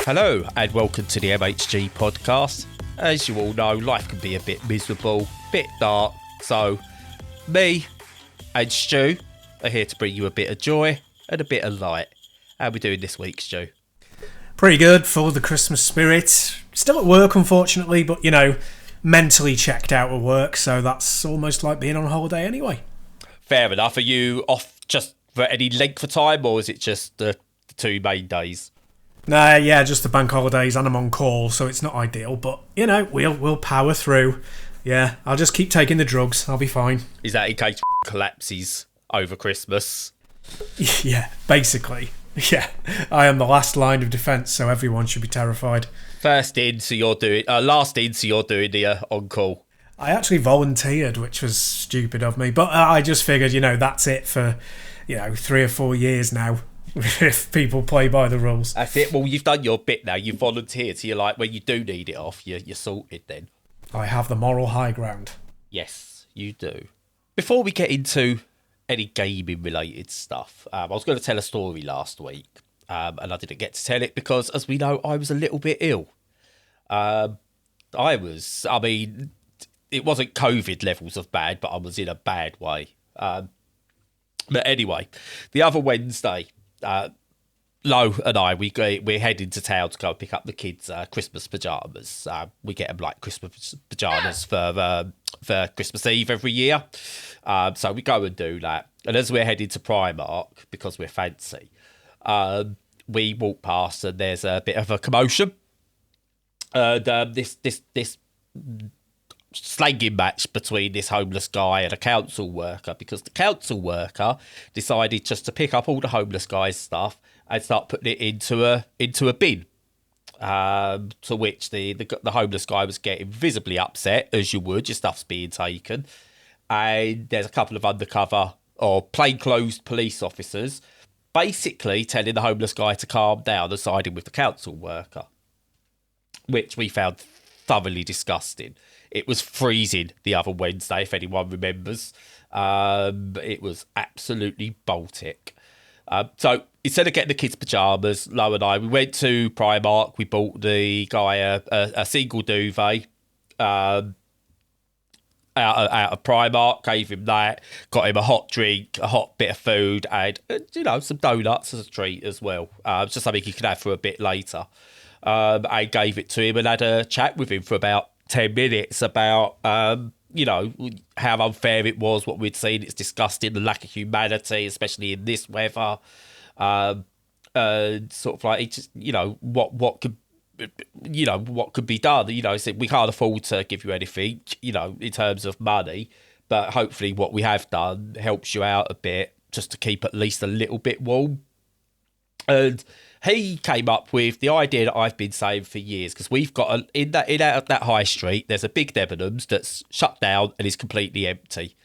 Hello and welcome to the MHG podcast. As you all know, life can be a bit miserable, bit dark, so me and Stu are here to bring you a bit of joy and a bit of light. How are we doing this week, Stu? Pretty good, full of the Christmas spirit. Still at work, unfortunately, but, mentally checked out of work, so that's almost like being on holiday anyway. Fair enough. Are you off just for any length of time, or is it just the two main days? Nah, yeah, just the bank holidays, and I'm on call, so it's not ideal, but, we'll power through. Yeah, I'll just keep taking the drugs, I'll be fine. Is that in case collapses over Christmas? Yeah, basically. Yeah, I am the last line of defence, so everyone should be terrified. Last in, so you're doing the on-call. I actually volunteered, which was stupid of me, but I just figured, that's it for, 3 or 4 years now, if people play by the rules. That's it. Well, you've done your bit now. You've volunteered, so you're like, when you do need it off, you're sorted then. I have the moral high ground. Yes, you do. Before we get into any gaming-related stuff, I was going to tell a story last week, and I didn't get to tell it because, as we know, I was a little bit ill. It wasn't COVID levels of bad, but I was in a bad way. But anyway, the other Wednesday, Lo and I, we're heading to town to go pick up the kids' Christmas pyjamas. We get them like Christmas pyjamas for Christmas Eve every year. So we go and do that. And as we're heading to Primark, because we're fancy, we walk past and there's a bit of a commotion. And this slanging match between this homeless guy and a council worker, because the council worker decided just to pick up all the homeless guy's stuff and start putting it into a bin. To which the homeless guy was getting visibly upset, as you would, your stuff's being taken. And there's a couple of undercover or plainclothes police officers basically telling the homeless guy to calm down and siding with the council worker, which we found thoroughly disgusting. It was freezing the other Wednesday, if anyone remembers. It was absolutely Baltic. So instead of getting the kids' pyjamas, Lo and I, we went to Primark. We bought the guy a single duvet out of Primark, gave him that, got him a hot drink, a hot bit of food, and, some donuts as a treat as well. Just something he could have for a bit later. I gave it to him and had a chat with him for about 10 minutes about, how unfair it was, what we'd seen. It's disgusting, the lack of humanity, especially in this weather. Sort of like, it just, what could be done? So we can't afford to give you anything, in terms of money, but hopefully what we have done helps you out a bit just to keep at least a little bit warm. And he came up with the idea that I've been saying for years, because we've got in that high street, there's a big Debenhams that's shut down and is completely empty.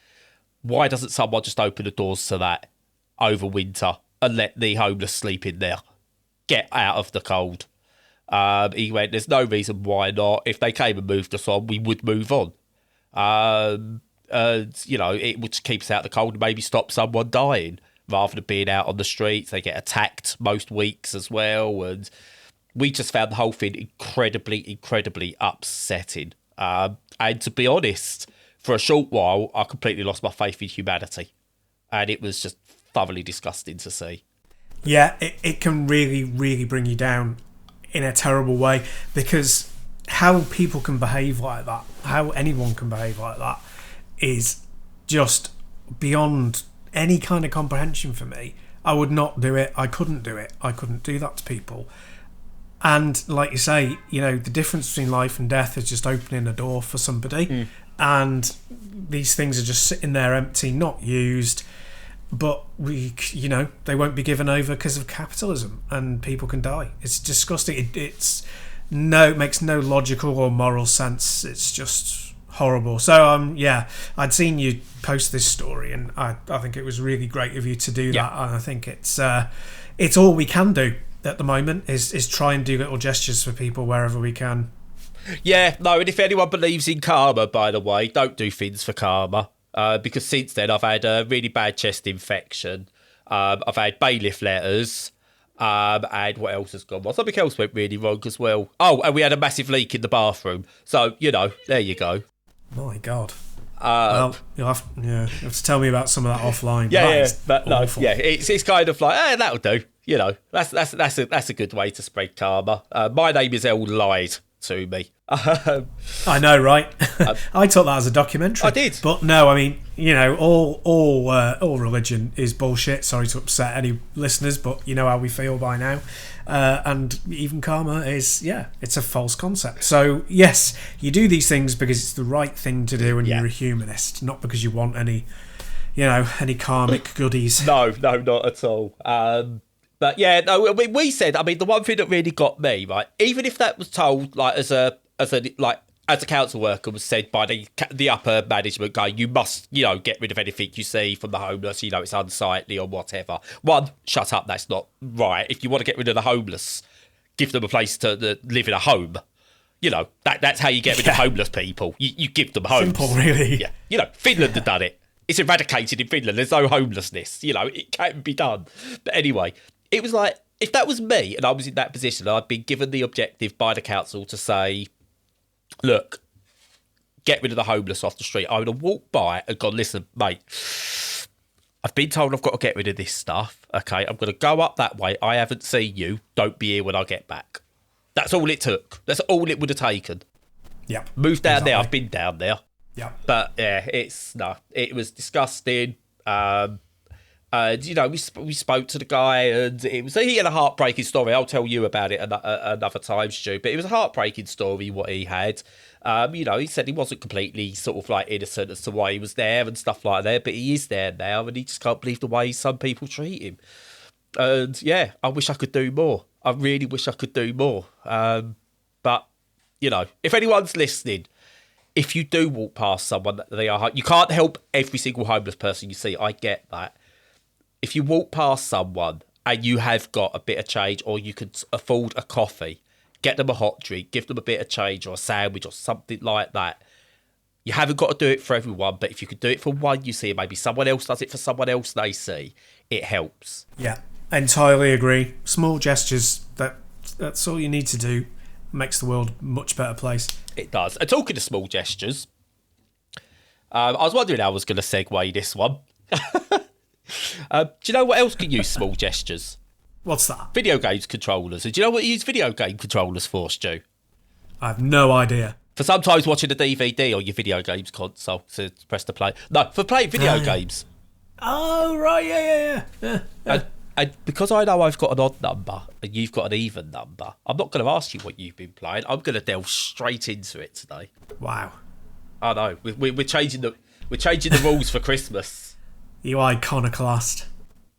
Why doesn't someone just open the doors to that over winter and let the homeless sleep in there? Get out of the cold. He went, there's no reason why not. If they came and moved us on, we would move on. It would keep us out of the cold and maybe stop someone dying. Rather than being out on the streets, they get attacked most weeks as well. And we just found the whole thing incredibly, incredibly upsetting. And to be honest, for a short while, I completely lost my faith in humanity. And it was just thoroughly disgusting to see. Yeah, it can really, really bring you down in a terrible way, because how people can behave like that, how anyone can behave like that, is just beyond any kind of comprehension for me. I would not do it. I couldn't do it. I couldn't do that to people. And like you say, the difference between life and death is just opening a door for somebody. And these things are just sitting there empty, not used. But they won't be given over because of capitalism, and people can die. It's disgusting. It makes no logical or moral sense. It's just horrible. So I'd seen you post this story, and I think it was really great of you to do that. And I think it's all we can do at the moment is try and do little gestures for people wherever we can. Yeah, no, and if anyone believes in karma, by the way, don't do things for karma. Because since then I've had a really bad chest infection. I've had bailiff letters. And what else has gone wrong? Something else went really wrong as well. Oh, and we had a massive leak in the bathroom. So, there you go. My God. Well, you'll have to tell me about some of that offline. But awful. No, it's kind of like, that'll do. That's a good way to spread karma. My name is El lied to me. I know, right? I took that as a documentary. I did, but no. I mean, all religion is bullshit. Sorry to upset any listeners, but you know how we feel by now. And even karma is, it's a false concept. So yes, you do these things because it's the right thing to do, and you're a humanist, not because you want any karmic goodies. No, not at all. But we said, I mean, the one thing that really got me, right, even if that was told like as a council worker was said by the upper management guy, you must, get rid of anything you see from the homeless, it's unsightly or whatever. One, shut up, that's not right. If you want to get rid of the homeless, give them a place to live in a home. That's how you get rid of homeless people. You give them homes. Simple, really. Yeah. Finland had done it. It's eradicated in Finland. There's no homelessness. It can be done. But anyway, it was like, if that was me and I was in that position, I'd been given the objective by the council to say, look, get rid of the homeless off the street. I would have walked by and gone, listen, mate, I've been told I've got to get rid of this stuff. Okay, I'm going to go up that way. I haven't seen you. Don't be here when I get back. That's all it took. That's all it would have taken. Yeah. Move down there. I've been down there. Yeah. But it was disgusting. We spoke to the guy, and he had a heartbreaking story. I'll tell you about it another time, Stu. But it was a heartbreaking story what he had. He said he wasn't completely sort of like innocent as to why he was there and stuff like that, but he is there now, and he just can't believe the way some people treat him. And I wish I could do more. I really wish I could do more. But if anyone's listening, if you do walk past someone that you can't help every single homeless person you see. I get that. If you walk past someone and you have got a bit of change, or you could afford a coffee, get them a hot drink, give them a bit of change or a sandwich or something like that. You haven't got to do it for everyone, but if you could do it for one you see, maybe someone else does it for someone else they see, it helps. Yeah, entirely agree. Small gestures, that's all you need to do. Makes the world a much better place. It does. And talking of small gestures, I was wondering how I was going to segue this one. Do you know what else can use small gestures? What's that? Video games controllers. And do you know what you use video game controllers for, Stu? I have no idea. For sometimes watching a DVD on your video games console to press the play. No, for playing video games. Oh, right, yeah. And because I know I've got an odd number and you've got an even number, I'm not going to ask you what you've been playing. I'm going to delve straight into it today. Wow. I know. We're changing the rules for Christmas. You iconoclast.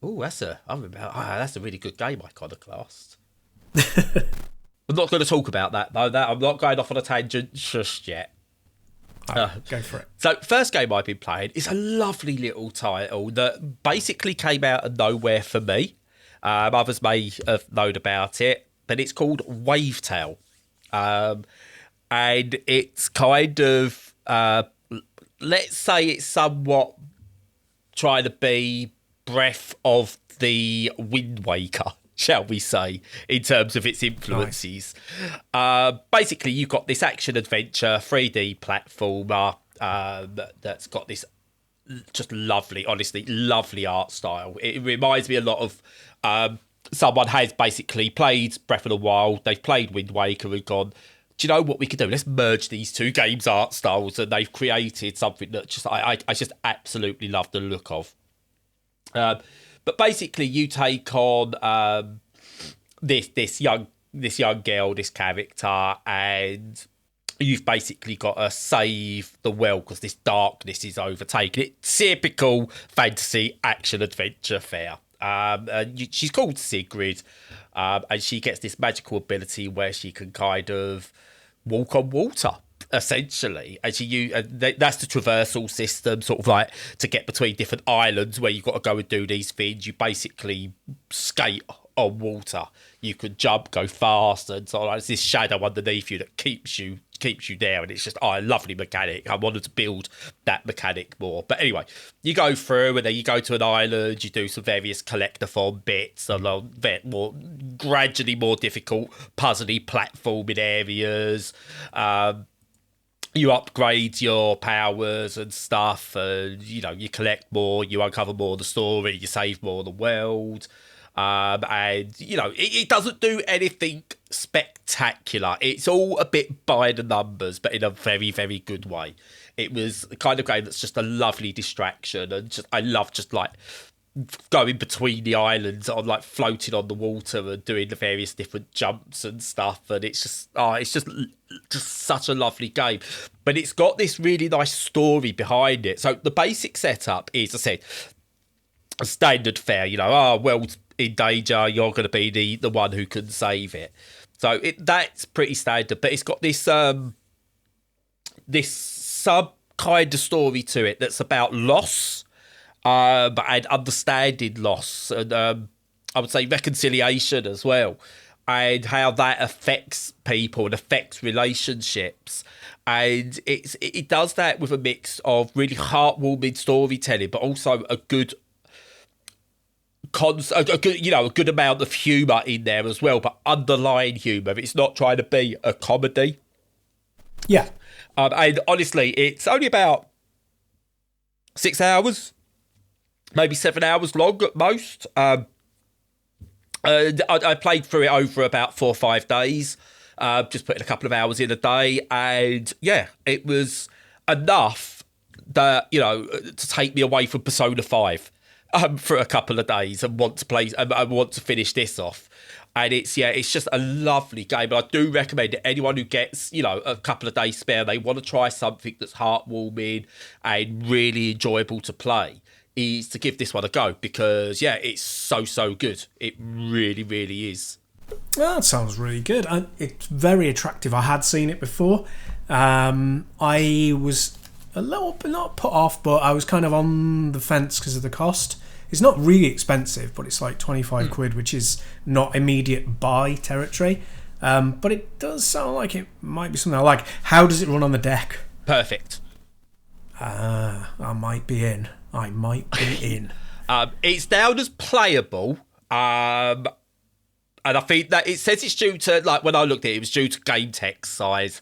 Oh, that's a really good game, Iconoclast. I'm not going to talk about that though. I'm not going off on a tangent just yet. Go for it. So, first game I've been playing is a lovely little title that basically came out of nowhere for me. Others may have known about it, but it's called Wavetale. And it's kind of, let's say it's somewhat trying to be Breath of the Wind Waker, shall we say, in terms of its influences. Nice. Basically, you've got this action-adventure 3D platformer that's got this just lovely, honestly, lovely art style. It reminds me a lot of someone has basically played Breath of the Wild, they've played Wind Waker and gone, do you know what we could do? Let's merge these two games' art styles, and they've created something that just I just absolutely love the look of. But basically, you take on this young girl, this character, and you've basically got to save the world because this darkness is overtaken it. Typical fantasy action adventure fare. She's called Sigrid, and she gets this magical ability where she can kind of walk on water, essentially. And that's the traversal system, sort of like to get between different islands where you've got to go and do these things. You basically skate on water. You can jump, go fast, and so there's this shadow underneath you that keeps you keeps you there, and it's just a lovely mechanic. I wanted to build that mechanic more. But anyway, you go through, and then you go to an island, you do some various collectathon bits, a lot more gradually more difficult puzzly platforming areas. You upgrade your powers and stuff, and you collect more, you uncover more of the story, you save more of the world. And it doesn't do anything spectacular. It's all a bit by the numbers, but in a very, very good way. It was the kind of game that's just a lovely distraction, and I love just like going between the islands, on like floating on the water and doing the various different jumps and stuff. And it's just such a lovely game. But it's got this really nice story behind it. So the basic setup is, I said, a standard fare. World's in danger, you're going to be the one who can save it. So that's pretty standard, but it's got this this sub kind of story to it that's about loss, and understanding loss, and I would say reconciliation as well, and how that affects people and affects relationships. And it does that with a mix of really heartwarming storytelling, but also a good amount of humour in there as well, but underlying humour. It's not trying to be a comedy. Yeah. And honestly, it's only about 6 hours, maybe 7 hours long at most. I played through it over about 4 or 5 days, just putting a couple of hours in a day, and yeah, it was enough that to take me away from Persona 5. For a couple of days, and want to play. I want to finish this off, and it's just a lovely game. But I do recommend it. Anyone who gets a couple of days spare, they want to try something that's heartwarming and really enjoyable to play, is to give this one a go, because it's so good. It really, really is. Well, that sounds really good. It's very attractive. I had seen it before. I was a little bit not put off, but I was kind of on the fence because of the cost. It's not really expensive, but it's like 25 quid, which is not immediate buy territory. But it does sound like it might be something I like. How does it run on the deck? Perfect. I might be in. It's down as playable. And I think that it says it's due to, like, when I looked at it, it was due to game text size.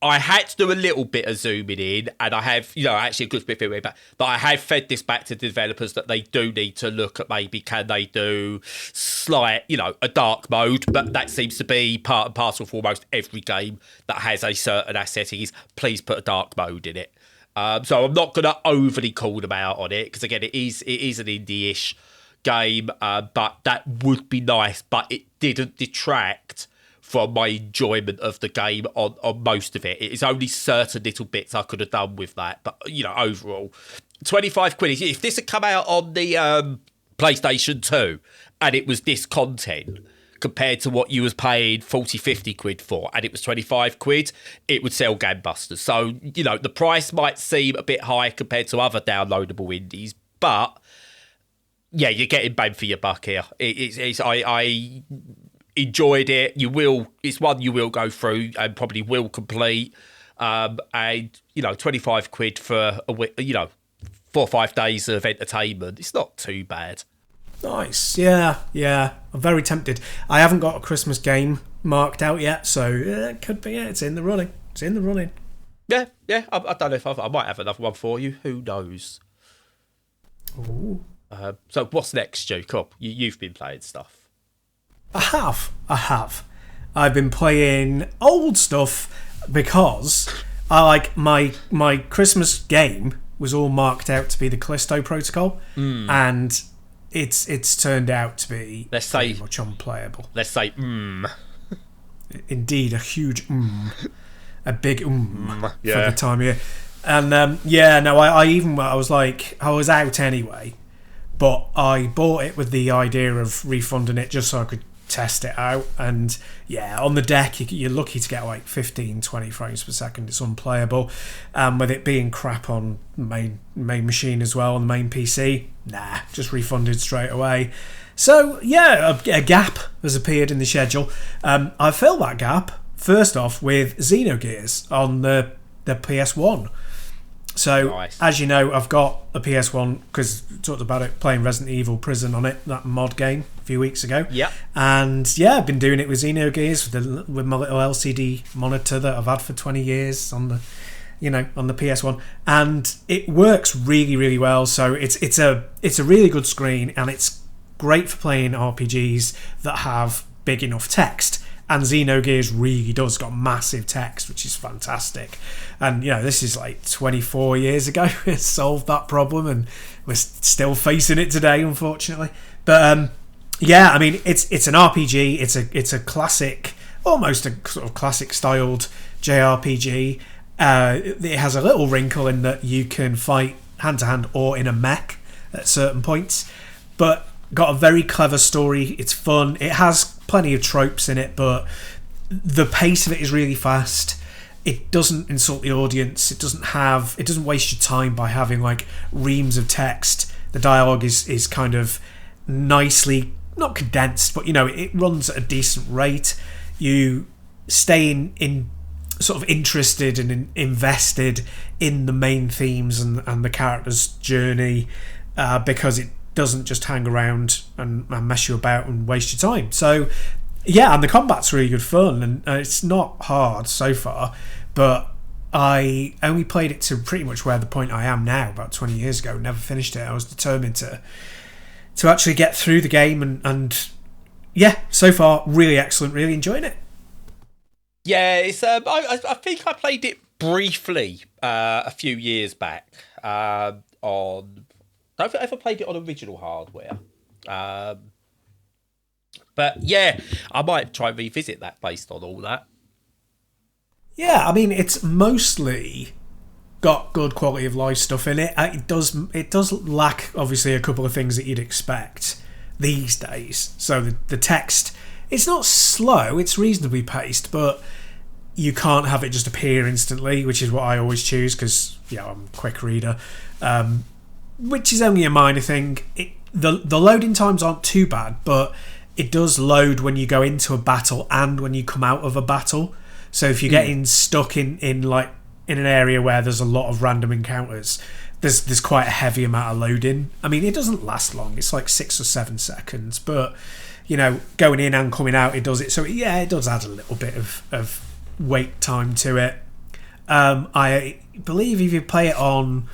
I had to do a little bit of zooming in, and I have, actually a good bit of feedback, but I have fed this back to the developers that they do need to look at maybe can they do slight, a dark mode, but that seems to be part and parcel for almost every game that has a certain asset is please put a dark mode in it. So I'm not going to overly call them out on it, because again, it is an indie-ish game, but that would be nice, but it didn't detract from my enjoyment of the game on most of it. It's only certain little bits I could have done with that. But, overall, 25 quid. If this had come out on the PlayStation 2 and it was this content compared to what you was paying 40, 50 quid for, and it was 25 quid, it would sell gangbusters. So, the price might seem a bit high compared to other downloadable indies, but, yeah, you're getting bang for your buck here. I enjoyed it. It's one you will go through and probably will complete. And 25 quid for 4 or 5 days of entertainment. It's not too bad. Nice. Yeah. I'm very tempted. I haven't got a Christmas game marked out yet, so it could be. Yeah, it's in the running. Yeah. I don't know if I might have another one for you. Who knows? Ooh. So what's next, Stu? Come, you've been playing stuff. I have. I've been playing old stuff because I like my Christmas game was all marked out to be the Callisto Protocol, and it's turned out to be pretty much unplayable. Let's say Indeed, a huge a big for yeah. the time of year. And I was out anyway, but I bought it with the idea of refunding it just so I could test it out. And yeah, on the deck you're lucky to get like 15-20 frames per second. It's unplayable, with it being crap on main machine as well, on the main PC, just refunded straight away. So yeah, a gap has appeared in the schedule. I filled that gap first off with Xenogears on the PS1. So, Nice. as you know, I've got a PS1 because we talked about it, playing Resident Evil Prison on it, that mod game, a few weeks ago. Yep. And yeah, I've been doing it with Xenogears with my little LCD monitor that I've had for 20 years on the PS1, and it works really, really well. So it's a really good screen, and it's great for playing RPGs that have big enough text. And Xenogears really does got massive text, which is fantastic. And this is like 24 years ago it solved that problem, and we're still facing it today, unfortunately. But yeah, I mean, it's an RPG. It's a classic, almost a sort of classic styled JRPG. It has a little wrinkle in that you can fight hand to hand or in a mech at certain points, but got a very clever story. It's fun. It has plenty of tropes in it, but the pace of it is really fast. It doesn't insult the audience. It doesn't waste your time by having like reams of text. The dialogue is kind of nicely, not condensed, but it runs at a decent rate. You stay in sort of interested and invested in the main themes and the character's journey, because it doesn't just hang around and mess you about and waste your time. So yeah, and the combat's really good fun, and it's not hard so far, but I only played it to pretty much where the point I am now, about 20 years ago. Never finished it. I was determined to actually get through the game, and yeah, so far really excellent, really enjoying it. Yeah, it's I think I played it briefly a few years back on. I don't think I ever played it on original hardware. But yeah, I might try and revisit that based on all that. Yeah, I mean, it's mostly got good quality of life stuff in it. It does lack, obviously, a couple of things that you'd expect these days. So the text, it's not slow, it's reasonably paced, but you can't have it just appear instantly, which is what I always choose because I'm a quick reader. Which is only a minor thing. The loading times aren't too bad, but it does load when you go into a battle and when you come out of a battle. So if you're getting stuck in an area where there's a lot of random encounters, there's quite a heavy amount of loading. I mean, it doesn't last long. It's like 6 or 7 seconds, but going in and coming out, it does it. So yeah, it does add a little bit of wait time to it. I believe if you play it on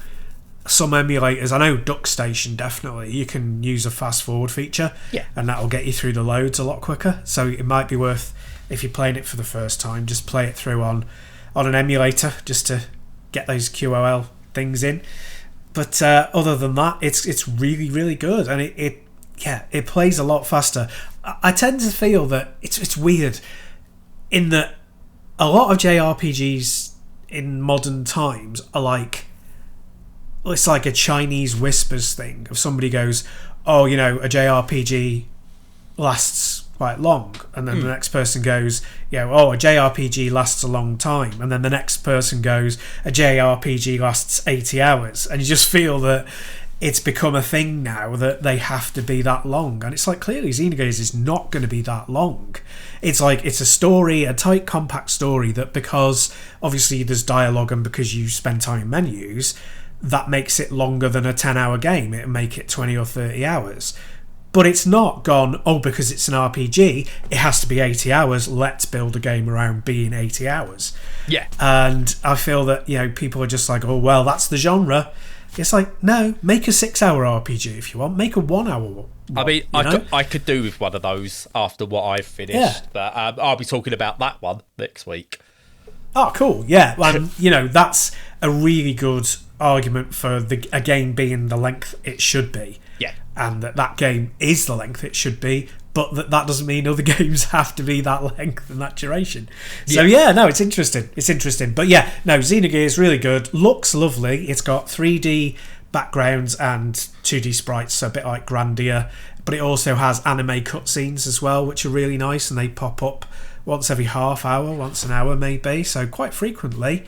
some emulators, I know DuckStation definitely, you can use a fast forward feature, and that'll get you through the loads a lot quicker. So it might be worth, if you're playing it for the first time, just play it through on an emulator just to get those QOL things in. But other than that, it's really, really good, and it plays a lot faster. I tend to feel that it's weird in that a lot of JRPGs in modern times are like, it's like a Chinese whispers thing of somebody goes, a JRPG lasts quite long, and then the next person goes, a JRPG lasts a long time, and then the next person goes, a JRPG lasts 80 hours, and you just feel that it's become a thing now that they have to be that long, and it's like, clearly Xenogears is not going to be that long. It's like, it's a story, a tight compact story that, because obviously there's dialogue and because you spend time in menus, that makes it longer than a 10-hour game. It'll make it 20 or 30 hours. But it's not gone, because it's an RPG, it has to be 80 hours, let's build a game around being 80 hours. Yeah. And I feel that, people are just like, that's the genre. It's like, no, make a 6-hour RPG if you want. Make a 1-hour one. I mean, I could do with one of those after what I've finished. But I'll be talking about that one next week. Oh, cool. Yeah. And, that's a really good argument for a game being the length it should be. Yeah. And that game is the length it should be, but that doesn't mean other games have to be that length and that duration. So it's interesting. It's interesting. But yeah, no, Xenogears really good. Looks lovely. It's got 3D backgrounds and 2D sprites, so a bit like Grandia, but it also has anime cutscenes as well, which are really nice, and they pop up once every half hour, once an hour maybe, so quite frequently.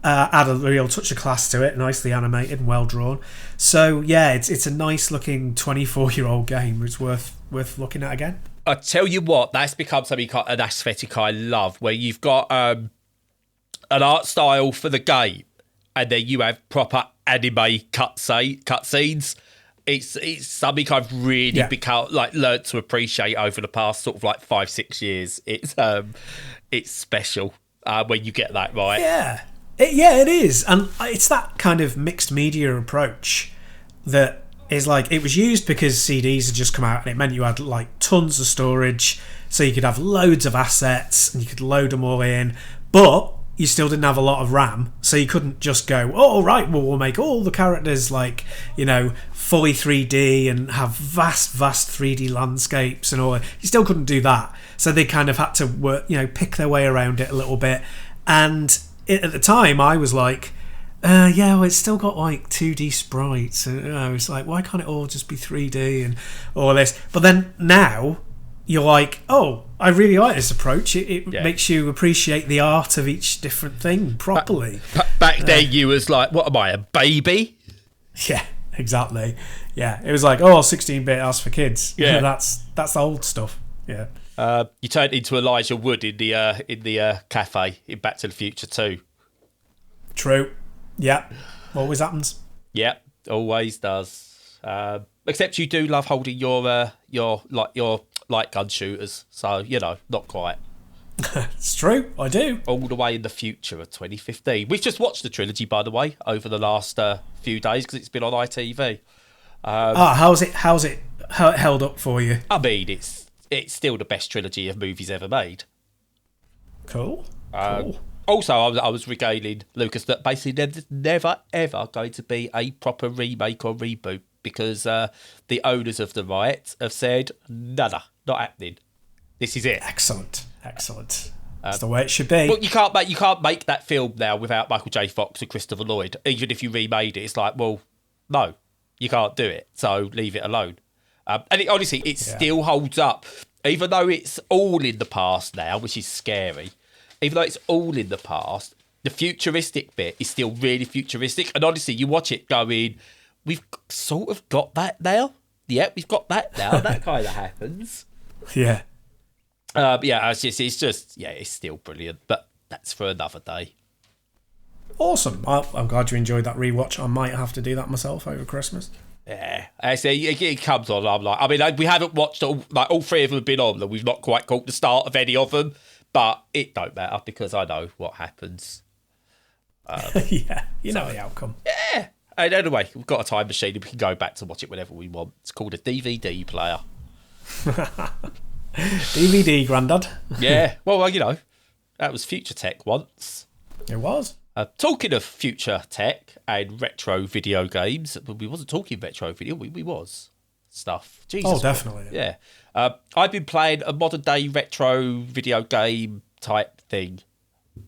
Add a real touch of class to it, nicely animated and well drawn. So yeah, it's a nice looking 24-year-old game. It's worth looking at again. I tell you what, that's become something an aesthetic I love, where you've got an art style for the game, and then you have proper anime cutscenes. It's something I've really become learned to appreciate over the past sort of 5-6 years. It's special when you get that right. Yeah, it is, and it's that kind of mixed media approach that is it was used because CDs had just come out, and it meant you had tons of storage, so you could have loads of assets and you could load them all in, but you still didn't have a lot of RAM, so you couldn't just go, oh right, well we'll make all the characters fully 3D and have vast 3D landscapes and all. You still couldn't do that, so they kind of had to work, pick their way around it a little bit. And at the time I was it's still got 2D sprites, and it's why can't it all just be 3D and all this? But then now you're oh, I really like this approach. It makes you appreciate the art of each different thing properly. Back then you was what am I, a baby? Yeah, exactly. Yeah, it was 16-bit, that's for kids. Yeah, that's the old stuff. Yeah. You turned into Elijah Wood in the cafe in Back to the Future 2. True. Yeah, always happens. Yeah, always does. Except you do love holding your light gun shooters, so not quite. It's true, I do. All the way in the future of 2015. We've just watched the trilogy, by the way, over the last few days because it's been on ITV. How's it held up for you? I mean, it's still the best trilogy of movies ever made. Cool. Also, I was regaling Lucas that basically there's never, ever going to be a proper remake or reboot because the owners of the rights have said, nada, not happening. This is it. Excellent. That's the way it should be. But you can't make that film now without Michael J. Fox and Christopher Lloyd. Even if you remade it, it's well, no, you can't do it. So leave it alone. And it still holds up. Even though it's all in the past now, which is scary. Even though it's all in the past, the futuristic bit is still really futuristic. And honestly, you watch it going, we've sort of got that now. Yeah, we've got that now. That kind of happens. Yeah. It's still brilliant. But that's for another day. Awesome. I'm glad you enjoyed that rewatch. I might have to do that myself over Christmas. Yeah, I say it comes on. We haven't watched all three of them have been on, and we've not quite caught the start of any of them. But it don't matter because I know what happens. Yeah, know the outcome. Yeah. And anyway, we've got a time machine and we can go back to watch it whenever we want. It's called a DVD player. DVD, Grandad. Yeah. Well, that was future tech once. It was. Talking of future tech and retro video games, we wasn't talking retro video, we was stuff. Jesus. Oh, definitely. Yeah. I've been playing a modern day retro video game type thing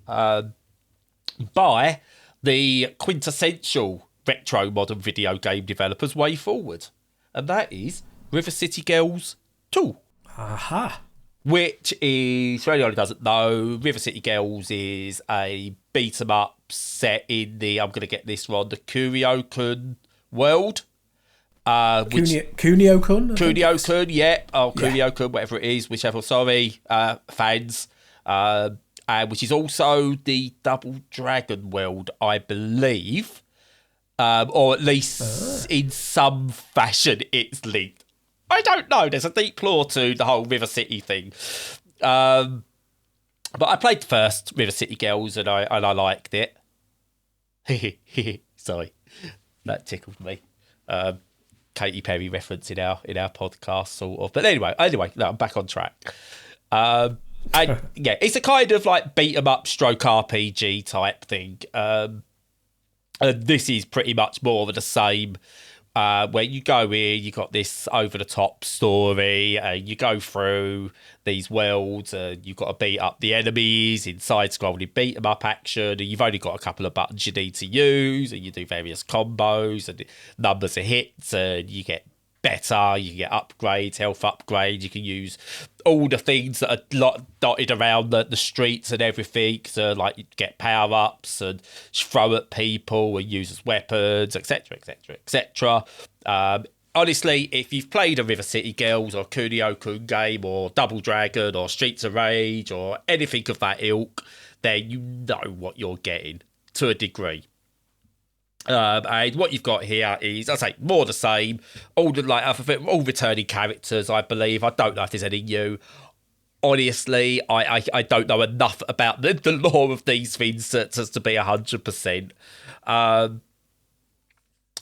by the quintessential retro modern video game developers way forward. And that is River City Girls 2. Aha. Which is, for anyone who doesn't know, River City Girls is a beat 'em up set in the, I'm going to get this wrong, the Kuryo-kun world. Kunio-kun? Kunio-kun, yeah. Oh, Kunio-kun, whatever it is, whichever, sorry, fans. Which is also the Double Dragon world, I believe. Or at least in some fashion it's linked. I don't know. There's a deep lore to the whole River City thing. But I played the first River City Girls and I liked it. Sorry. That tickled me. Katy Perry reference in our podcast, sort of. But anyway, no, I'm back on track. And yeah, it's a kind of beat 'em up stroke RPG type thing. And this is pretty much more of the same. Where you go in, you got this over the top story, and you go through these worlds, and you've got to beat up the enemies in side scrolling beat 'em up action, and you've only got a couple of buttons you need to use, and you do various combos and numbers of hits, and you get better, you can get upgrades, health upgrades, you can use all the things that are dotted around the streets and everything, so get power-ups and throw at people and use as weapons, etc, etc, etc. honestly, if you've played a River City Girls or Kunio-kun game or Double Dragon or Streets of Rage or anything of that ilk, then you know what you're getting to a degree. And what you've got here is, I say, more the same. All returning characters, I believe. I don't know if there's any new. Honestly, I don't know enough about the lore of these things to be 100%.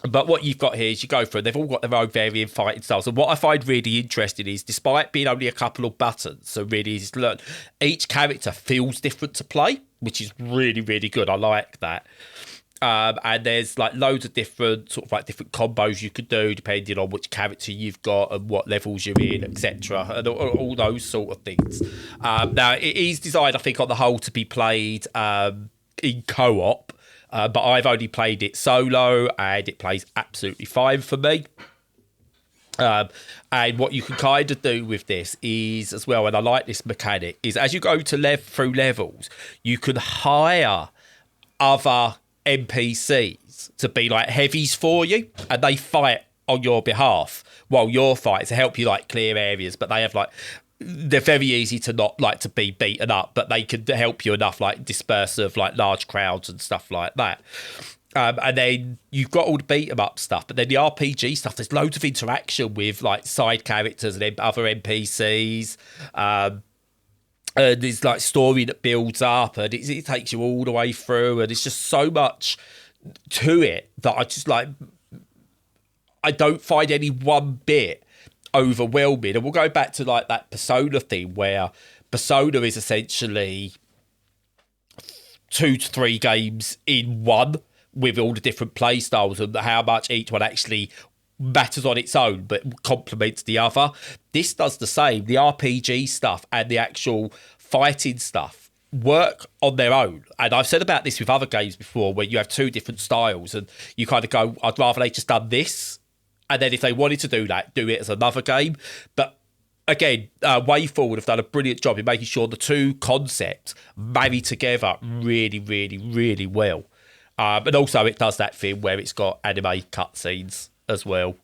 But what you've got here is you go through, they've all got their own varying fighting styles. And what I find really interesting is, despite being only a couple of buttons, so really easy to learn, each character feels different to play, which is really, really good. I like that. And there's like loads of different different combos you could do depending on which character you've got and what levels you're in, etc. And all those sort of things. Now, it is designed, I think, on the whole to be played in co-op. But I've only played it solo, and it plays absolutely fine for me. And what you can kind of do with this is, as well, and I like this mechanic, is as you go through levels, you can hire other NPCs to be like heavies for you, and they fight on your behalf while you're fighting to help you like clear areas. But they have they're very easy to not like to be beaten up, but they can help you enough like disperse of like large crowds and stuff like that. And then you've got all the beat 'em up stuff, but then the RPG stuff, there's loads of interaction with like side characters and other NPCs. And there's like story that builds up, and it takes you all the way through, and it's just so much to it that I don't find any one bit overwhelming. And we'll go back to like that Persona thing, where Persona is essentially 2 to 3 games in one, with all the different play styles and how much each one actually matters on its own but complements the other. This does the same. The RPG stuff and the actual fighting stuff work on their own. And I've said about this with other games before, where you have 2 different styles and you kind of go, I'd rather they just done this, and then if they wanted to do that, do it as another game. But again, WayForward have done a brilliant job in making sure the 2 concepts marry together really, really, really well. But also it does that thing where it's got anime cutscenes as well,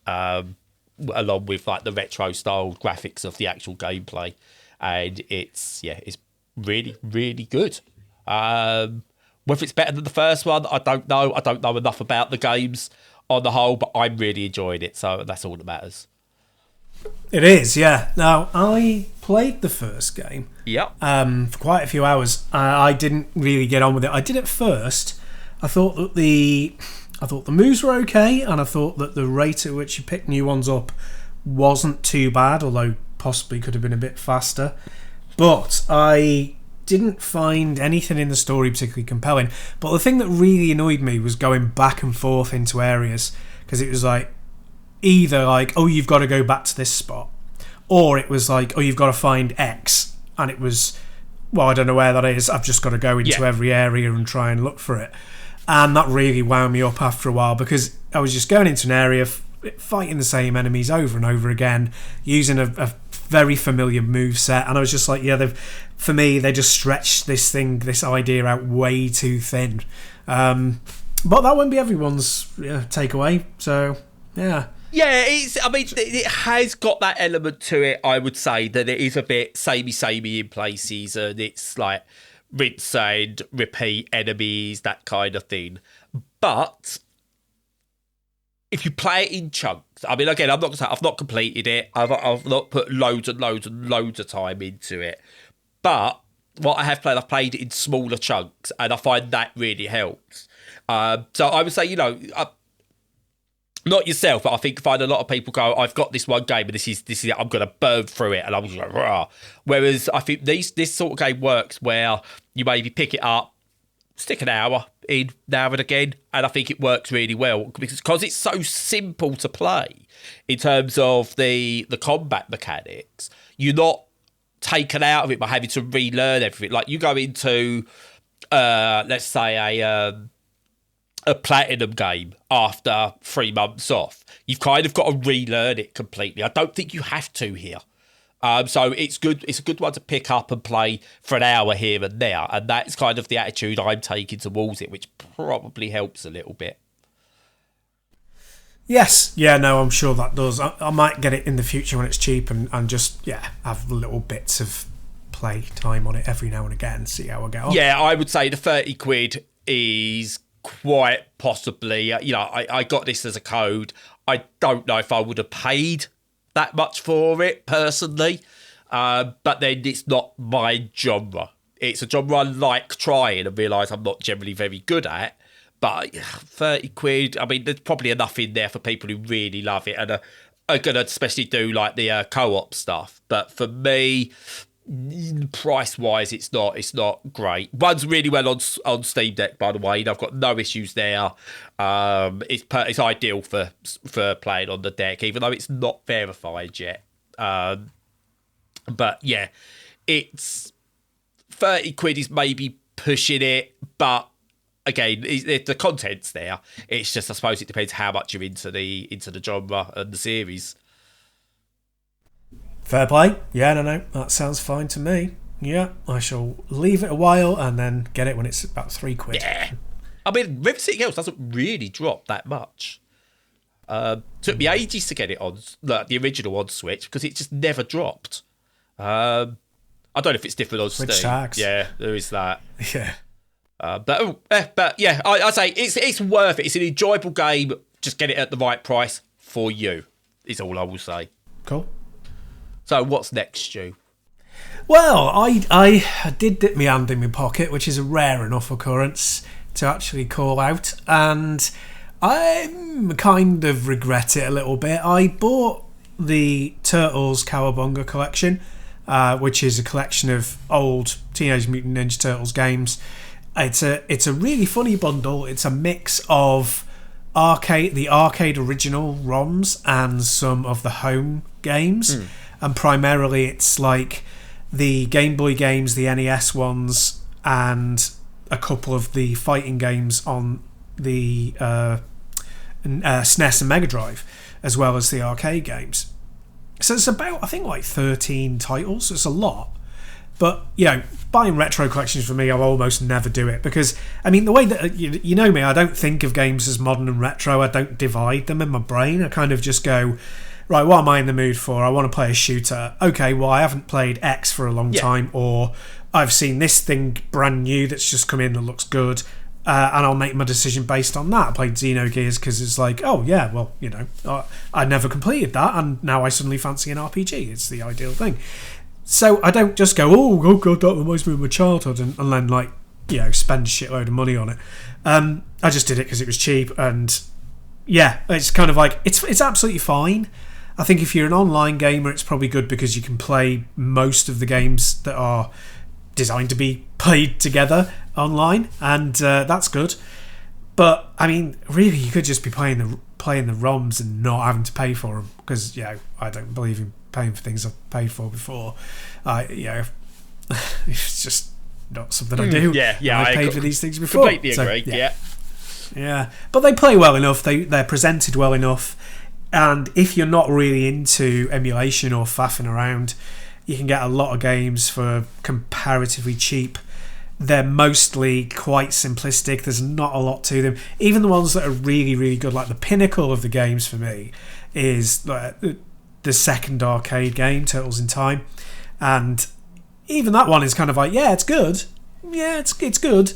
along with like the retro style graphics of the actual gameplay, and it's really, really good. Whether it's better than the first one, I don't know. I don't know enough about the games on the whole, but I'm really enjoying it, so that's all that matters. It is, yeah. Now, I played the first game. Yep. For quite a few hours. I didn't really get on with it. I did at first. I thought that the moves were okay, and I thought that the rate at which you pick new ones up wasn't too bad, although possibly could have been a bit faster. But I didn't find anything in the story particularly compelling. But the thing that really annoyed me was going back and forth into areas, because it was like either like, oh, you've got to go back to this spot, or it was like, oh, you've got to find X, and it was, well, I don't know where that is, I've just got to go into every area and try and look for it. And that really wound me up after a while, because I was just going into an area, fighting the same enemies over and over again, using a very familiar move set, and I was just like, for me, they just stretched this idea out way too thin. But that won't be everyone's takeaway, so yeah. Yeah, it has got that element to it, I would say, that it is a bit samey in places, and it's like rinse and repeat enemies, that kind of thing. But if you play it in chunks, I mean, again, I'm not gonna say I've not completed it. I've not put loads and loads and loads of time into it. But what I have played, I've played it in smaller chunks, and I find that really helps. So I would say, not yourself, but I find a lot of people go, I've got this one game, and this is it, I'm going to burn through it, and I'm just like, rah. Whereas I think this sort of game works where you maybe pick it up, stick an hour in now and again, and I think it works really well because it's so simple to play in terms of the combat mechanics. You're not taken out of it by having to relearn everything. Like you go into, let's say a platinum game after 3 months off, you've kind of got to relearn it completely. I don't think you have to here. So it's good. It's a good one to pick up and play for an hour here and there, and that's kind of the attitude I'm taking towards it, which probably helps a little bit. Yes, yeah, no, I'm sure that does. I might get it in the future when it's cheap and just, have little bits of play time on it every now and again, see how I get on. Yeah, I would say the 30 quid is quite possibly, I got this as a code. I don't know if I would have paid that much for it personally, but then it's not my genre. It's a genre I like trying and realise I'm not generally very good at. But 30 quid, I mean, there's probably enough in there for people who really love it and are going to especially do like the co-op stuff. But for me, price-wise, it's not great. Runs really well on Steam Deck, by the way. I've got no issues there. It's ideal for playing on the deck, even though it's not verified yet. But yeah, it's 30 quid is maybe pushing it, but again, the content's there. It's just, I suppose, it depends how much you're into the genre and the series. Fair play. Yeah, no, that sounds fine to me. Yeah, I shall leave it a while and then get it when it's about 3 quid. Yeah. I mean, River City Girls doesn't really drop that much. Took me ages to get it on, like the original on Switch, because it just never dropped. I don't know if it's different on Steam. Tax. Yeah, there is that. Yeah. But yeah, I'd say it's worth it. It's an enjoyable game. Just get it at the right price for you, is all I will say. Cool. So what's next, Stu? Well, I did dip my hand in my pocket, which is a rare enough occurrence to actually call out, and I kind of regret it a little bit. I bought the Turtles Cowabunga collection, which is a collection of old Teenage Mutant Ninja Turtles games. It's a really funny bundle. It's a mix of the arcade original ROMs and some of the home games, and primarily it's like the Game Boy games, the NES ones, and a couple of the fighting games on the SNES and Mega Drive, as well as the arcade games. So it's about, I think, like 13 titles. So it's a lot. But, buying retro collections for me, I'll almost never do it because, I mean, the way that, you know me, I don't think of games as modern and retro. I don't divide them in my brain. I kind of just go, right, what am I in the mood for? I want to play a shooter. Okay, well, I haven't played X for a long time, or I've seen this thing brand new that's just come in that looks good, and I'll make my decision based on that. I played Xenogears because it's like, oh, yeah, well, I never completed that, and now I suddenly fancy an RPG. It's the ideal thing. So I don't just go, oh god, that reminds me of my childhood, and then spend a shitload of money on it. I just did it because it was cheap, and it's kind of like it's absolutely fine. I think if you're an online gamer, it's probably good because you can play most of the games that are designed to be played together online, and that's good. But I mean, really, you could just be playing the ROMs and not having to pay for them because I don't believe in paying for things I've paid for before. It's just not something I do. I've paid for these things before. Completely agree. Yeah, but they play well enough. They're presented well enough, and if you're not really into emulation or faffing around, you can get a lot of games for comparatively cheap. They're mostly quite simplistic. There's not a lot to them. Even the ones that are really, really good, like the pinnacle of the games for me, is the second arcade game, Turtles in Time, and even that one is kind of like, it's good. Yeah, it's good,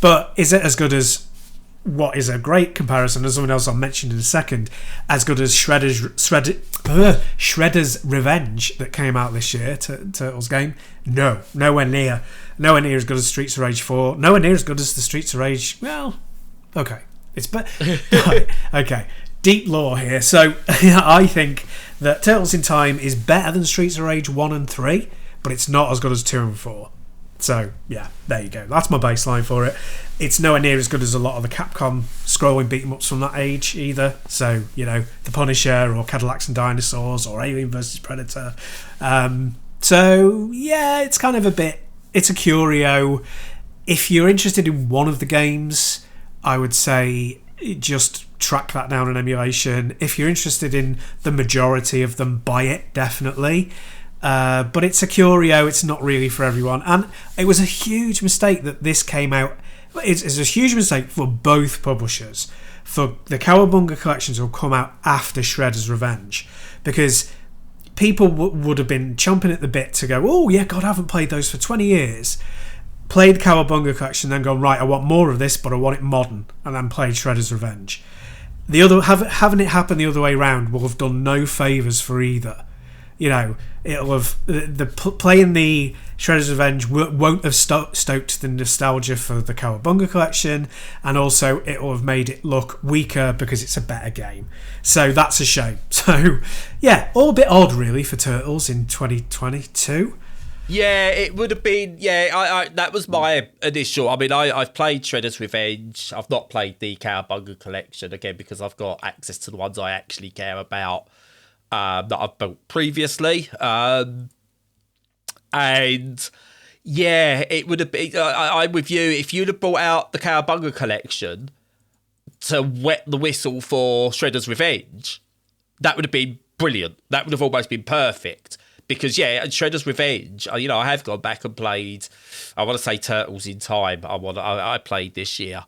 but is it as good as what is a great comparison, as someone else I'll mention in a second, as good as Shredder's Revenge that came out this year, Turtles game? No, nowhere near as good as Streets of Rage 4, nowhere near as good as the Streets of Rage. Well, okay, okay, deep lore here. So I think that Turtles in Time is better than Streets of Rage 1 and 3, but it's not as good as 2 and 4. So, there you go. That's my baseline for it. It's nowhere near as good as a lot of the Capcom scrolling beat-em-ups from that age either. So, The Punisher or Cadillacs and Dinosaurs or Alien vs Predator. It's kind of it's a curio. If you're interested in one of the games, I would say just track that down in emulation. If you're interested in the majority of them, buy it, definitely. But it's a curio. It's not really for everyone, and it was a huge mistake that this came out. it's a huge mistake for both publishers. For the Cowabunga collections will come out after Shredder's Revenge, because people would have been chomping at the bit to go, oh yeah, God, I haven't played those for 20 years. Played Cowabunga collection, then gone, right, I want more of this, but I want it modern, and then played Shredder's Revenge. The other having it happen the other way round will have done no favours for either. You know, it'll have playing the Shredder's Revenge won't have stoked the nostalgia for the Cowabunga collection, and also it'll have made it look weaker because it's a better game. So that's a shame. So yeah, all a bit odd really for Turtles in 2022. Yeah, it would have been. Yeah, I that was my initial. I mean, I've played Shredder's Revenge. I've not played the Cowabunga collection again because I've got access to the ones I actually care about that I've built previously. And yeah, it would have been. I'm with you. If you'd have brought out the Cowabunga collection to wet the whistle for Shredder's Revenge, that would have been brilliant. That would have almost been perfect. Because, yeah, Shredder's Revenge, I have gone back and played, I want to say Turtles in Time, I played this year.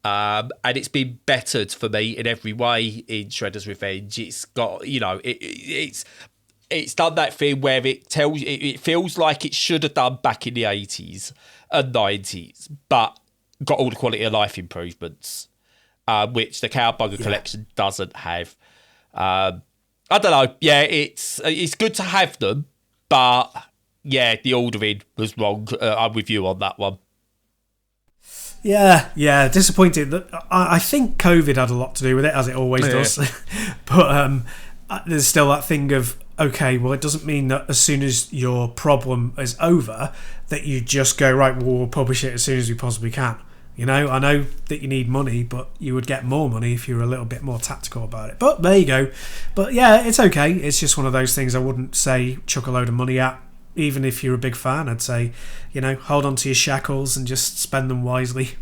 And it's been bettered for me in every way in Shredder's Revenge. It's got, it's done that thing where it feels like it should have done back in the 80s and 90s, but got all the quality of life improvements, which the Cowabunga collection doesn't have. I don't know. Yeah, it's good to have them, but yeah, the ordering was wrong. I'm with you on that one. Yeah, disappointed. That I think COVID had a lot to do with it, as it always does. But there's still that thing of, okay, well, it doesn't mean that as soon as your problem is over, that you just go, right, well, we'll publish it as soon as we possibly can. You know, I know that you need money, but you would get more money if you were a little bit more tactical about it. But there you go. But yeah, it's okay. It's just one of those things I wouldn't say chuck a load of money at. Even if you're a big fan, I'd say, hold on to your shackles and just spend them wisely.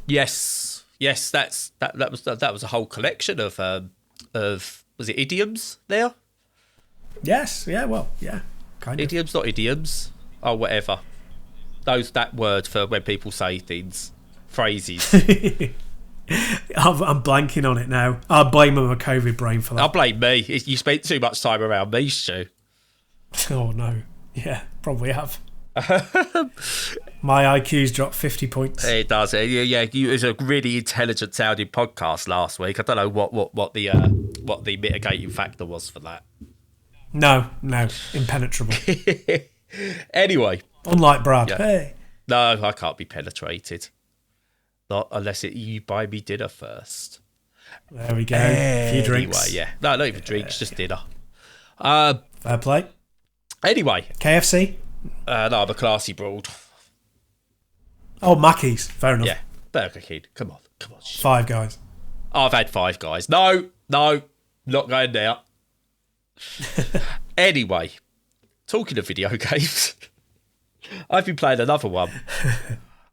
Yes, that was a whole collection of was it idioms there? Yes, yeah, well, yeah, kind of. Idioms, not idioms. Oh, whatever. That word for when people say things. Phrases. I'm blanking on it now. I'll blame my COVID brain for that. I'll blame me. You spent too much time around me, Stu. Oh no. Yeah, probably have. My IQ's dropped 50 points. It does. Yeah, it was a really intelligent sounding podcast last week. I don't know what the mitigating factor was for that. No, impenetrable. Anyway. Unlike Brad. Yeah. Hey. No, I can't be penetrated. Not unless you buy me dinner first. There we go. A few drinks. Anyway, yeah. No, not even drinks, just dinner. Fair play. Anyway. KFC? No, I'm a classy broad. Oh, Mackey's. Fair enough. Yeah. Burger King. Come on. Five Guys. I've had Five Guys. No, not going there. Anyway, talking of video games, I've been playing another one.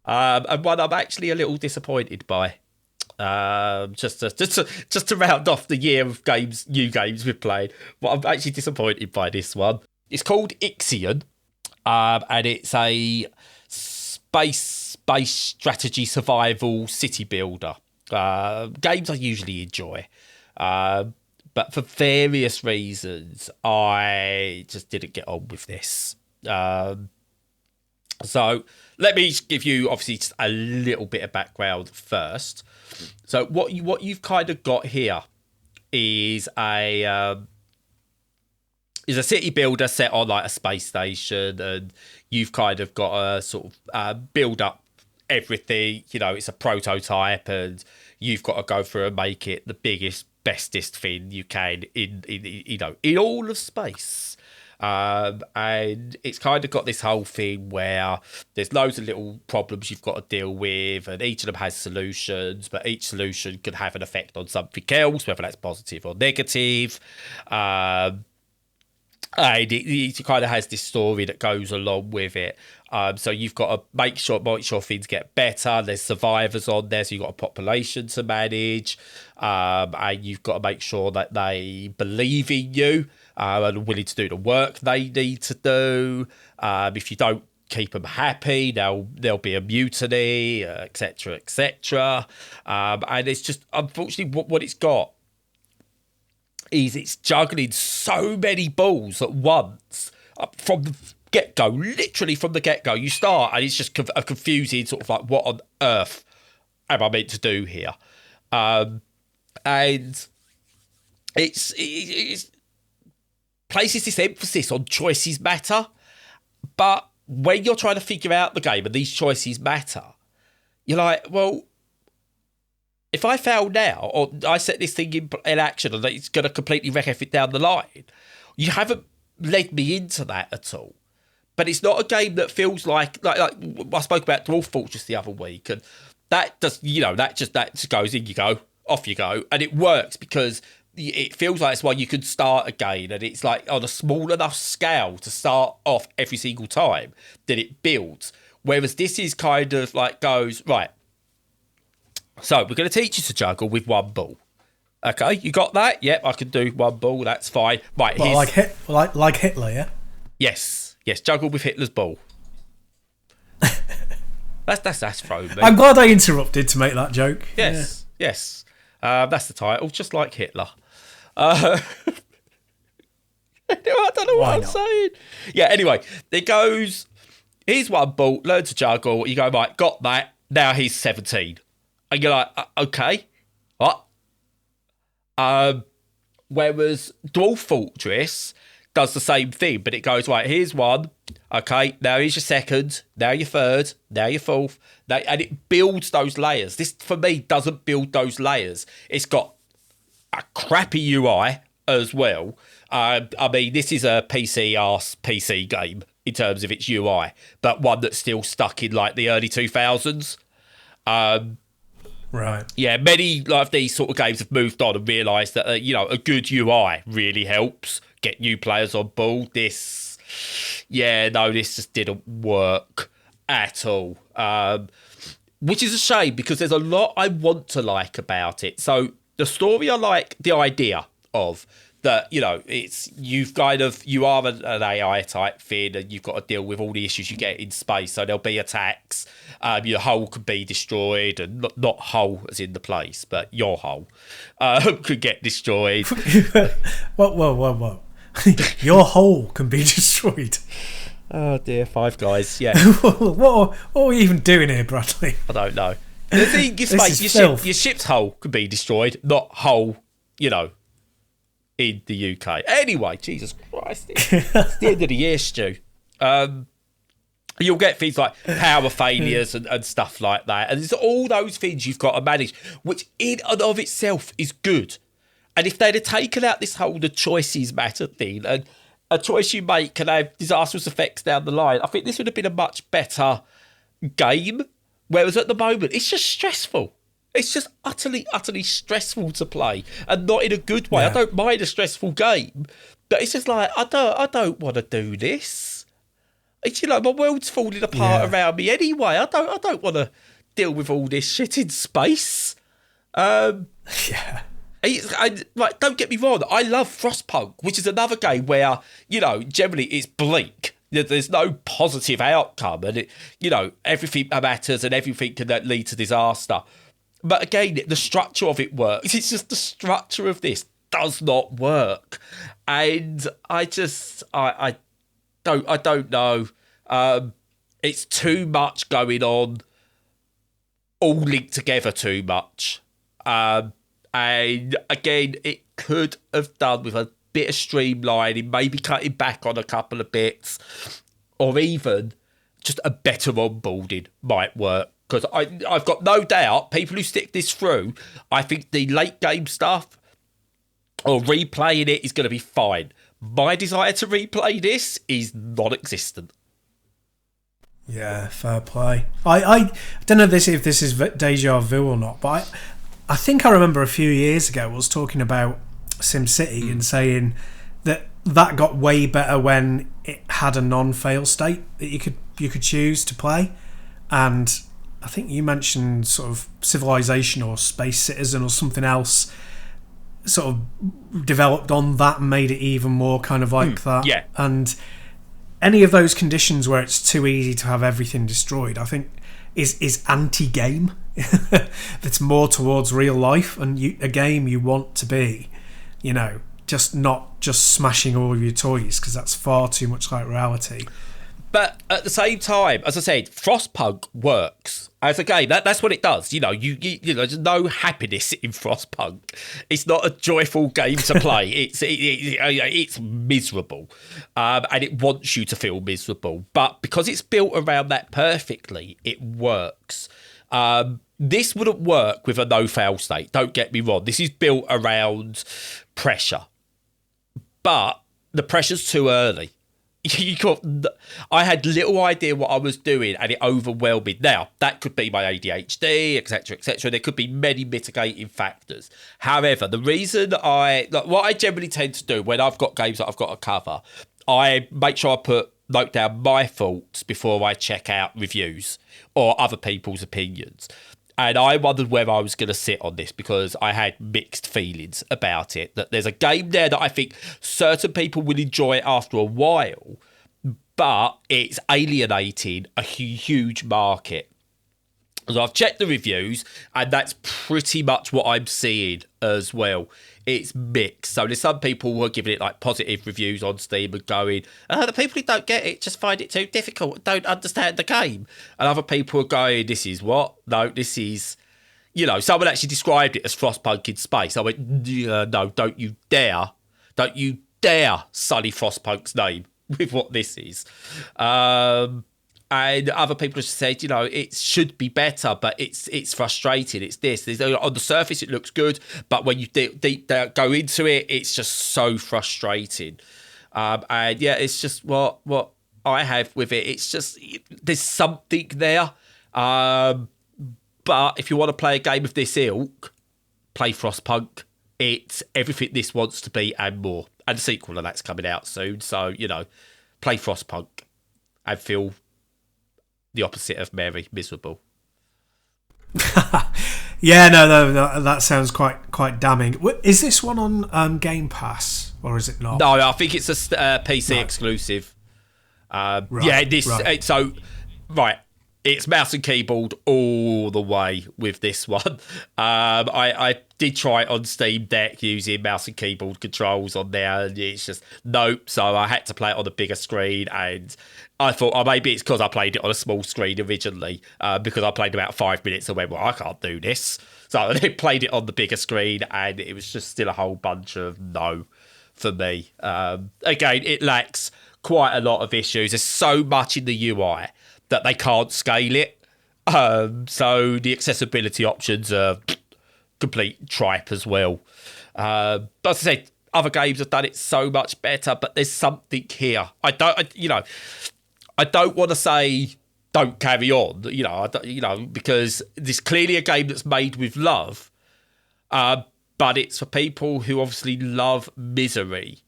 And one I'm actually a little disappointed by. Just to round off the year of new games we've played. But I'm actually disappointed by this one. It's called Ixion, and it's a space-based strategy survival city builder. Games I usually enjoy, but for various reasons, I just didn't get on with this. So let me give you obviously just a little bit of background first. So what you've kind of got here is a city builder set on like a space station, and you've kind of got to sort of build up everything. It's a prototype, and you've got to go through and make it the biggest, bestest thing you can in all of space. And it's kind of got this whole thing where there's loads of little problems you've got to deal with, and each of them has solutions, but each solution could have an effect on something else, whether that's positive or negative. And it kind of has this story that goes along with it. So you've got to make sure things get better. There's survivors on there, so you've got a population to manage, and you've got to make sure that they believe in you and are willing to do the work they need to do. If you don't keep them happy. There'll be a mutiny, etc., etc. And it's just, unfortunately, what it's got is it's juggling so many balls at once from the get-go. Literally from the get-go, you start and it's just a confusing sort of like, what on earth am I meant to do here? And it's places this emphasis on choices matter, but when you're trying to figure out the game and these choices matter, you're like, well, if I fail now, or I set this thing in action and it's going to completely wreck everything down the line, you haven't led me into that at all. But it's not a game that feels like I spoke about Dwarf Fortress the other week, and that just goes in, you go, off you go, and it works because it feels like it's one you could start again, and it's like on a small enough scale to start off every single time that it builds. Whereas this is kind of like goes, right, so we're going to teach you to juggle with one ball. Okay, you got that? Yep, I can do one ball, that's fine. Right, well, like Hitler, yeah? Yes, juggle with Hitler's ball. That's thrown me. I'm glad I interrupted to make that joke. Yes. That's the title, just like Hitler. I don't know what I'm saying. Yeah, anyway, it goes, here's one ball, learn to juggle. You go, right, got that. Now he's 17. And you're like, okay, what? Whereas Dwarf Fortress does the same thing, but it goes, right, here's one. Okay, now here's your second. Now your third. Now your fourth. And it builds those layers. This, for me, doesn't build those layers. It's got a crappy UI as well. I mean, this is a PC-arse PC game in terms of its UI, but one that's still stuck in like the early 2000s. Right. Yeah, many of these sort of games have moved on and realised that, a good UI really helps get new players on board. This just didn't work at all. Which is a shame because there's a lot I want to like about it. So the story, I like the idea of that, you are an AI type thing and you've got to deal with all the issues you get in space. So there'll be attacks. Your hull could be destroyed, and not hull as in the place, but your hull could get destroyed. Whoa. Your hull can be destroyed. Oh dear, Five Guys, yeah. What are we even doing here, Bradley? I don't know. The thing is, your ship's hull could be destroyed, not hull, in the UK. Anyway, Jesus Christ, it's the end of the year, Stu. You'll get things like power failures and stuff like that. And it's all those things you've got to manage, which in and of itself is good. And if they'd have taken out this whole the choices matter thing, and a choice you make can have disastrous effects down the line, I think this would have been a much better game. Whereas at the moment, it's just stressful. It's just utterly, utterly stressful to play, and not in a good way. Yeah. I don't mind a stressful game, but it's just like, I don't want to do this. It's, my world's falling apart around me anyway. I don't want to deal with all this shit in space. Don't get me wrong. I love Frostpunk, which is another game where, generally it's bleak. There's no positive outcome, and everything matters and everything can lead to disaster. But again, the structure of it works. It's just the structure of this does not work, and I don't know. It's too much going on, all linked together too much. And again, it could have done with a bit of streamlining, maybe cutting back on a couple of bits, or even just a better onboarding might work. Because I've got no doubt people who stick this through, I think the late game stuff or replaying it is going to be fine. My desire to replay this is non-existent. Yeah, fair play. I don't know if this is deja vu or not, but I think I remember a few years ago I was talking about SimCity and saying that got way better when it had a non-fail state that you could choose to play, and I think you mentioned sort of Civilization or Space Citizen or something else sort of developed on that and made it even more kind of like that. Yeah. And any of those conditions where it's too easy to have everything destroyed, I think is anti-game. That's more towards real life and a game you want to be, just not just smashing all of your toys, because that's far too much like reality. But at the same time, as I said, Frostpunk works as a game. That's what it does. There's no happiness in Frostpunk. It's not a joyful game to play. It's miserable, and it wants you to feel miserable. But because it's built around that perfectly, it works. This wouldn't work with a no-fail state. Don't get me wrong. This is built around pressure, but the pressure's too early. I had little idea what I was doing, and it overwhelmed me. Now, that could be my ADHD, etc., etc. There could be many mitigating factors. However, the reason what I generally tend to do when I've got games that I've got to cover, I make sure I note down my thoughts before I check out reviews or other people's opinions. And I wondered where I was going to sit on this, because I had mixed feelings about it. That there's a game there that I think certain people will enjoy after a while, but it's alienating a huge market. So I've checked the reviews, and that's pretty much what I'm seeing as well. It's mixed. So there's some people who are giving it like positive reviews on Steam and going, the people who don't get it just find it too difficult, don't understand the game. And other people are going, this is what? No, this is... someone actually described it as Frostpunk in space. I went, no, don't you dare sully Frostpunk's name with what this is. And other people have said, it should be better, but it's frustrating. It's this. On the surface, it looks good, but when you deep down go into it, it's just so frustrating. And yeah, it's just what I have with it. It's just there's something there. But if you want to play a game of this ilk, play Frostpunk. It's everything this wants to be and more. And the sequel of that's coming out soon. So, play Frostpunk and feel the opposite of merry, miserable. Yeah, no, that sounds quite damning. Is this one on Game Pass, or is it not? No, I think it's a PC exclusive. Right, yeah, this right. So right, it's mouse and keyboard all the way with this one. I did try it on Steam Deck using mouse and keyboard controls on there, and it's just nope. So I had to play it on a bigger screen, and I thought, maybe it's because I played it on a small screen originally, because I played about 5 minutes and went, well, I can't do this. So I then played it on the bigger screen, and it was just still a whole bunch of no for me. Again, it lacks quite a lot of issues. There's so much in the UI that they can't scale it. So the accessibility options are complete tripe as well. But as I said, other games have done it so much better, but there's something here. I don't want to say don't carry on, because there's clearly a game that's made with love, but it's for people who obviously love misery,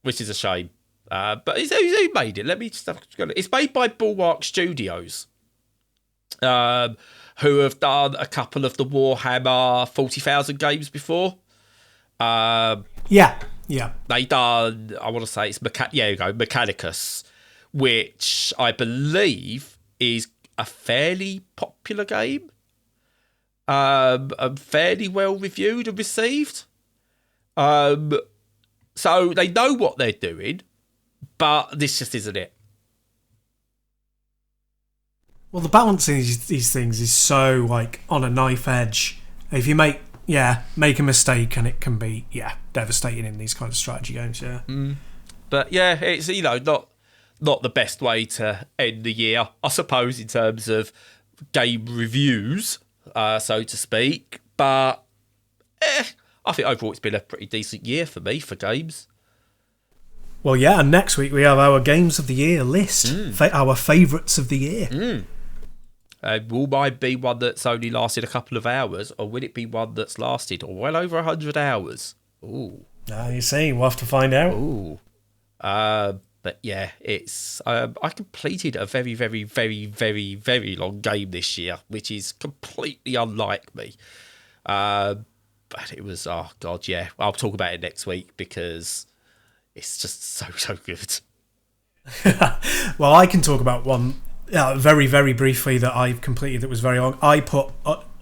which is a shame. But who made it? Let me just have a look. It's made by Bulwark Studios, who have done a couple of the Warhammer 40,000 games before. Yeah. They done, I want to say it's Mechanicus, which I believe is a fairly popular game, and fairly well reviewed and received. So they know what they're doing, but this just isn't it. Well, the balance in these things is so like on a knife edge. If you make a mistake, and it can be devastating in these kind of strategy games. Yeah, but yeah, it's not the best way to end the year, I suppose, in terms of game reviews, so to speak. But I think overall it's been a pretty decent year for me for games. Well, yeah, and next week we have our Games of the Year list, our favourites of the year. Will mine be one that's only lasted a couple of hours, or will it be one that's lasted well over 100 hours? Ooh. Now you see, we'll have to find out. Ooh. But yeah, it's I completed a very, very, very, very, very long game this year, which is completely unlike me. But it was, oh God, yeah. I'll talk about it next week, because It's just so good. Well, I can talk about one very, very briefly that I completed that was very long. I put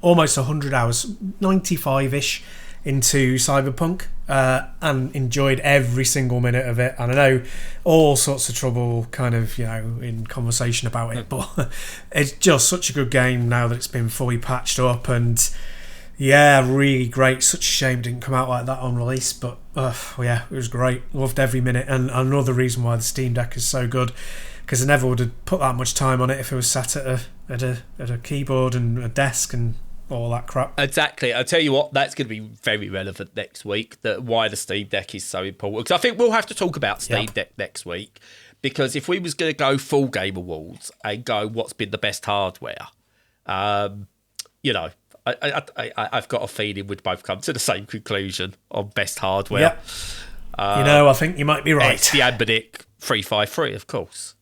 almost 100 hours, 95-ish, into Cyberpunk and enjoyed every single minute of it. And I know all sorts of trouble kind of, in conversation about it, but it's just such a good game now that it's been fully patched up. And yeah, really great. Such a shame it didn't come out like that on release, but yeah, it was great. Loved every minute. And another reason why the Steam Deck is so good, because I never would have put that much time on it if it was sat at a keyboard and a desk and all that crap. Exactly. I'll tell you what, that's going to be very relevant next week, that why the Steam Deck is so important. Because I think we'll have to talk about Steam Deck next week, because if we was going to go full Game Awards and go what's been the best hardware, I've got a feeling we'd both come to the same conclusion on best hardware. Yep. I think you might be right. It's the Anbernic 353, of course.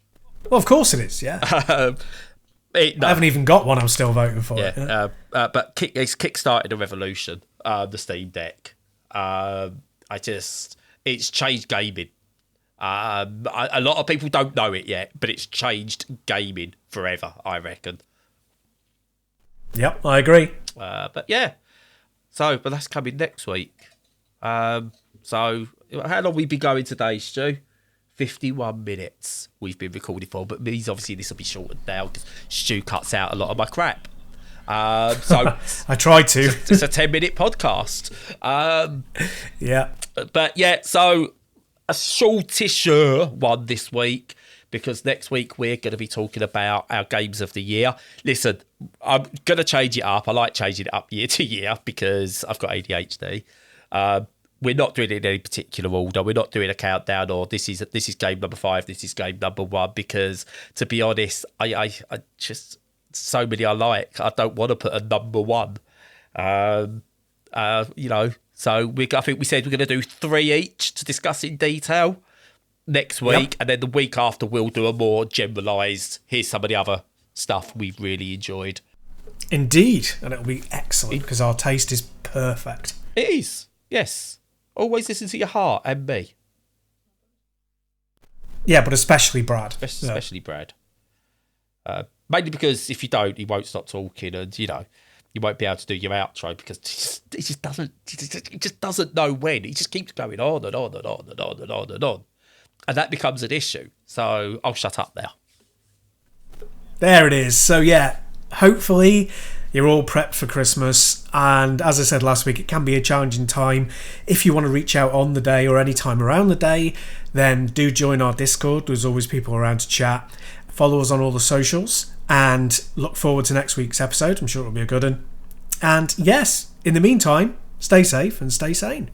Well, of course it is, yeah. I haven't even got one. I'm still voting for it. Yeah. But it's kickstarted a revolution. The Steam Deck. It's changed gaming. A lot of people don't know it yet, but it's changed gaming forever, I reckon. Yep, I agree. But yeah, but that's coming next week. So how long we been going today, Stu? 51 minutes we've been recording for, but means obviously this will be shortened now because Stu cuts out a lot of my crap. So I tried to. It's a 10-minute podcast. Yeah. But yeah, so a shortish one this week, because next week we're going to be talking about our games of the year. Listen, I'm going to change it up. I like changing it up year to year because I've got ADHD. We're not doing it in any particular order. We're not doing a countdown or this is game number 5, this is game number 1, because to be honest, I just, so many I like. I don't want to put a number 1. So I think we said we're going to do 3 each to discuss in detail next week, and then the week after we'll do a more generalised, here's some of the other stuff we've really enjoyed. Indeed, and it'll be excellent because our taste is perfect. It is, yes. Always listen to your heart and me. Yeah, but especially Brad. Especially Brad. Mainly because if you don't, he won't stop talking, and you won't be able to do your outro because he just doesn't know when. He just keeps going on and on and on and on and on and on, and that becomes an issue. So I'll shut up now. There it is. So yeah, hopefully you're all prepped for Christmas, and as I said last week, it can be a challenging time. If you want to reach out on the day or any time around the day, then do join our Discord. There's always people around to chat. Follow us on all the socials, and look forward to next week's episode. I'm sure it'll be a good one. And yes, in the meantime, stay safe and stay sane.